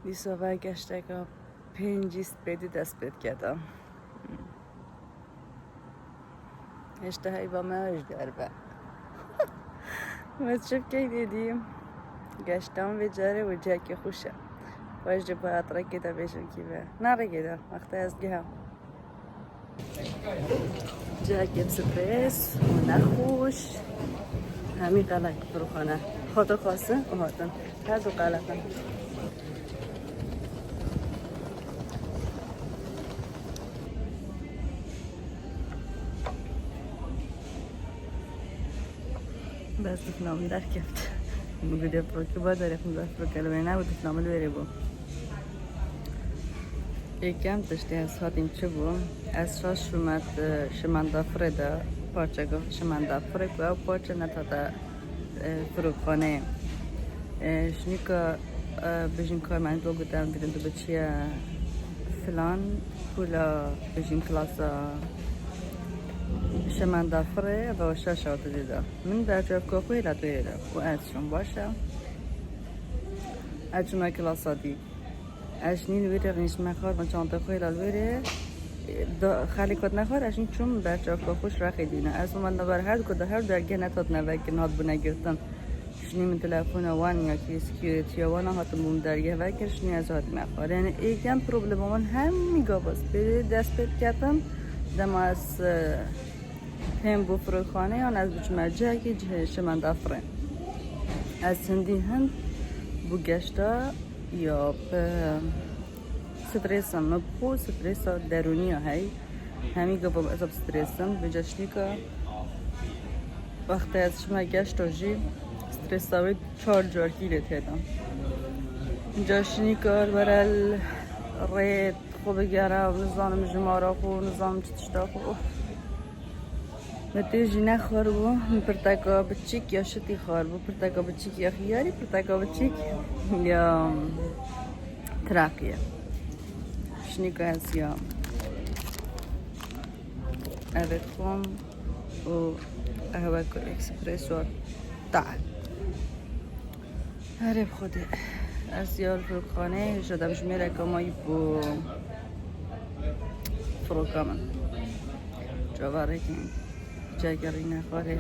دیسا برگشته که پنجیست بدی دست بد کردم اشتهایی با من دربه مصرف که دیدیم گشتم به جاره و جاکی خوشه واجه باید رکیده بشم که به نرکیده وقتی از گهم جاکی بسپرس و نخوش همین قلق بروخانه خاطر خواسته و هاتن هر دو قلقن بس دفنامı derken bu video prokiba da refunda prokalmena bu difnamı veri bu. Ekem tişti az hatim çu bu. Az şaş şumanda freda parça go şumanda freda parça natada frokhane. Şnika bejin kar man bu gudam dirin du bçiya falan pula bejin klasa شمن فره و شاشات دیده من در جواب کافی لطویره و ازشون باشه ازشون کلاساتی اشنین ویره رنش مخار من چند تا خویل الویره خالی کد نخور اشین چون در جواب کافیش رخی دینه از من نبر هر کد هر درگه نتاد نوکی ناد بونه گرفتن شنی من تلفن وان یا کی سکیوریتی وان هاتم بوم درگه وکر شنی از هات مخار یعنی یکم پروبلم من هم میگه بس به دست پیت کردم دم از هم بو فروخانه یا از بچمرجه که شمن دافره از هندی هند بو گشتا یا به سترسم مبو سترسا درونی هایی همی گفت از سترسم به جشنی که وقتی از شما گشتا جی سترساوی 4 جارگیره تیدم جشنی که برال رید خوب گره و نظام جمارا خو نظام چتشتا خو متوجی نخور بو پرتاکا بچیک یا شتی خور بو پرتاکا بچیک یا خیاری پرتاکا بچیک یا تراقیه شنیکا هست یا اوید خوم و قهوه که اکسپریس و تعال هره بخوده از یال فروخانه شدم شمیره که مایی بو فروکامن جواره که جاگری نخوره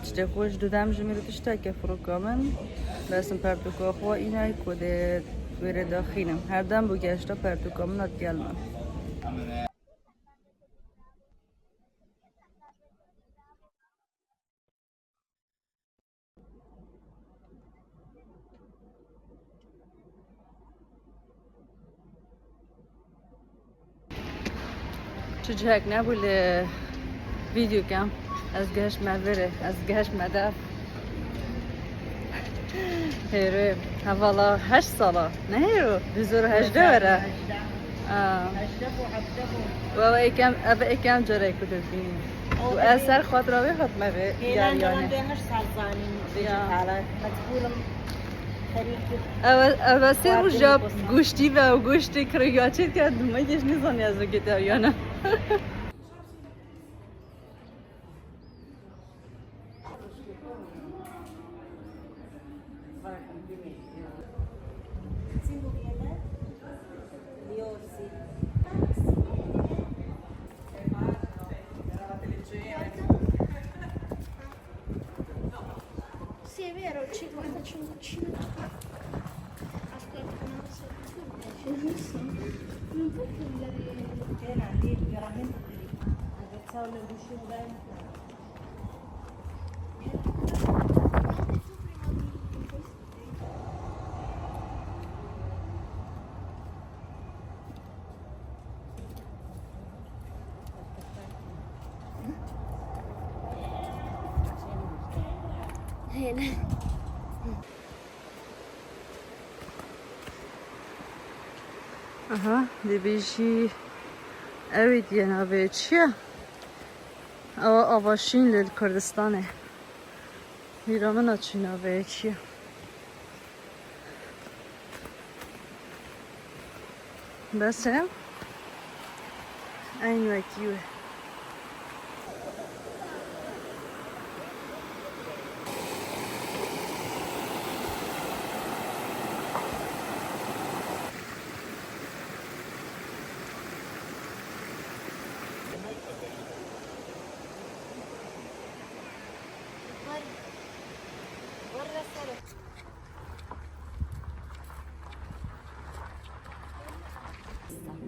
چه خوش دودم جمیره تشتا که فروکامن لازم پرتوکا خوا اینای کده ویره داخینم هر دم بو گشتا پرتوکامن ات گلمم چه جهک نبوله ویدیو کم از گهش مدره از گهش مدر هیرو حوالا 8 ساله نه هیرو 2018 وره و ایکم جره کده بینیم و اثر خاطراوی حتمه به یاریانه دهش سالزانی دیجیتاله مجبورم اول سه روز جاب گوشتی و گوشتی کریگاچید کرد میگیش نیزانی از وگیتاریانه Sì, è vero, faccio un cucino. Aspetta, non so. Non può prendere. Era lì veramente ragazzato le uscire bene. Aha, دی بیشی اوید یه نوه چیه؟ آواشین لیل کردستانه میرامن ها چی نوه چیه؟ بسه؟ این وکیوه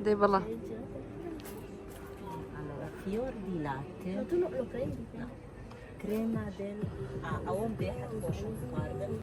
Vedi, voilà. Allora, fior di latte, Ma tu non lo prendi? crema del... أول بيحط بوشن قارب.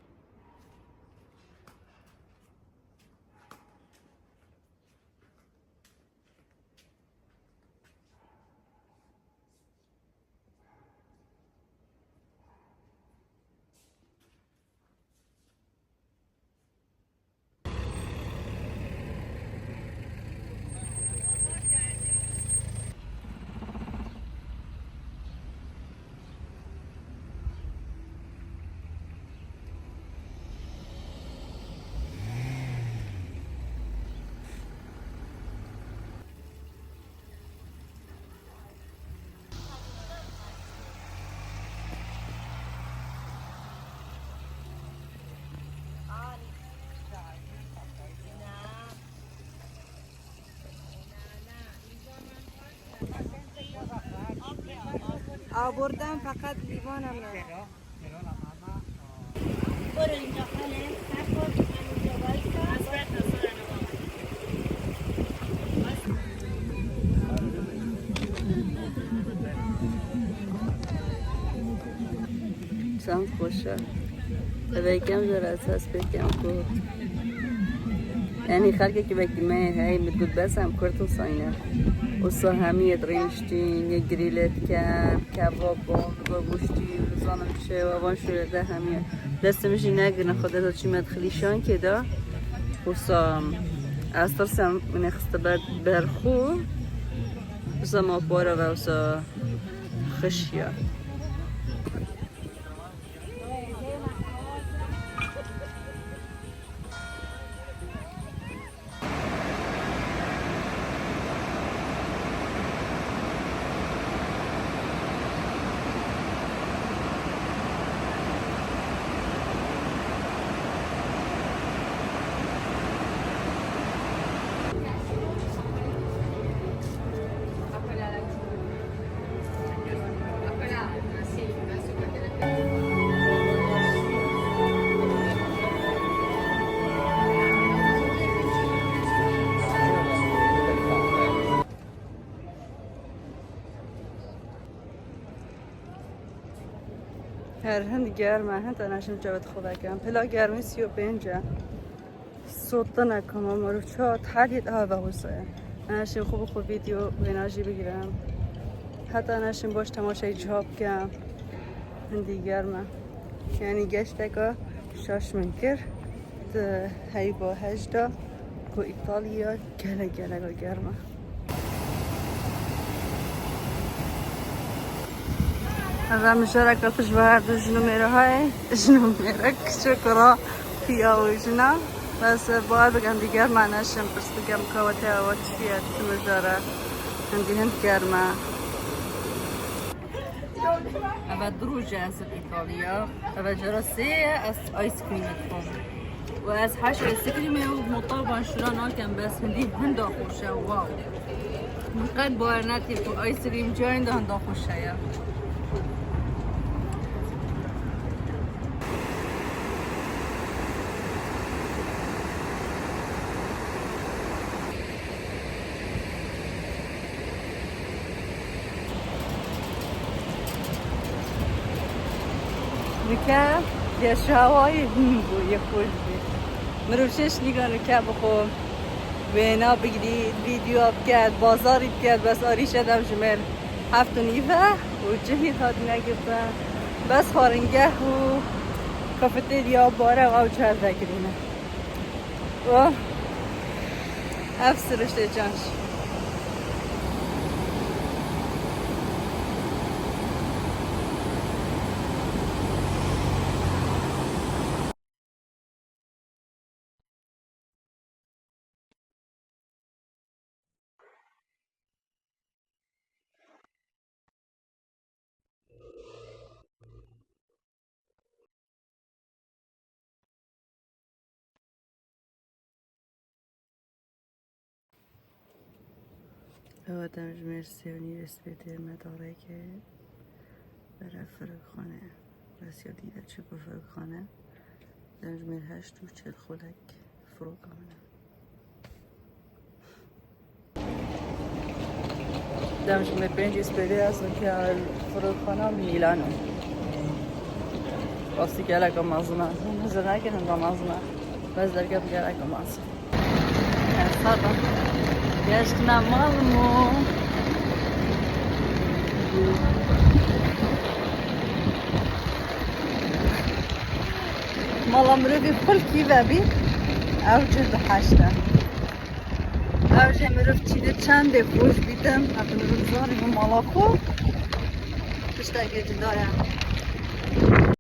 آوردم فقط لیوانم نه. برو اینجا خاله نخور اینجا وایسا سم خوشه. بگم در اساس بگم کو. یعنی خالقی که بگیم هی میگود بسم کرد و ساینه. وصا همی درینشتین یه گریلت کن کباب با گوشتی روزانه میشه و وان شده همی دست میشی نگرن خودت چی مدخلیشان که دا وصا از ترسم من خسته برخو وصا ما باره و وصا خشیا هر هند گرمه هند نشم جواد خدا کم پلا گرمی 35 صوت نکنم مرو چات حالیت آوا وسه نشم خوب ویدیو و انرژی بگیرم حتی نشم باش تماشای جواب کم هندی گرمه یعنی گشته که شاش منکر هی با هجدا کو ایتالیا گله گرمه هذا مشاركة تشبه جنو ميرهاي جنو ميرك شكرا فيها وجنا بس بعد عندي جرمة ناشم بس بقام كواتها واتشيا تمجرة عندي هند جرمة أبى دروجة أس إيطاليا أبى جراسية أس آيس كريم تكون وأس حاجة آيس كريم ومطابع شرانا كان بس هندي هندا خوشة واو قد بارناتي تو آيس كريم جاين ده هندا خوشة يا ركاب يا شواي بو يا خوشي مروشش نيجا ركاب خو وينا بجديد فيديو بكات بازاري بكات بس آريشة دم جمال هفتو نيفا وجهي هاد نقفا بس خارنجه و كافيتيريا بارا او چهر دكرينه و افسرش جانش هو دمج مرسی و نیرس بده مداره که برای فرق خانه بس یا دیده چه با فرق خانه دمج مر 8 و 40 خلک فروغ آمنه دمش می پنج اسپری هست که فرودخانه میلانو راستی گلک مازنا نظر نکنم دا مازنا بس در گپ گلک ماز اصلا گشتنا مالمو مالا مروی پل کی ببی اوجه ده حشته اوجه مروف چیده چنده خوش بیدم اپن روزاری و مالا خو پشتا گیج دایم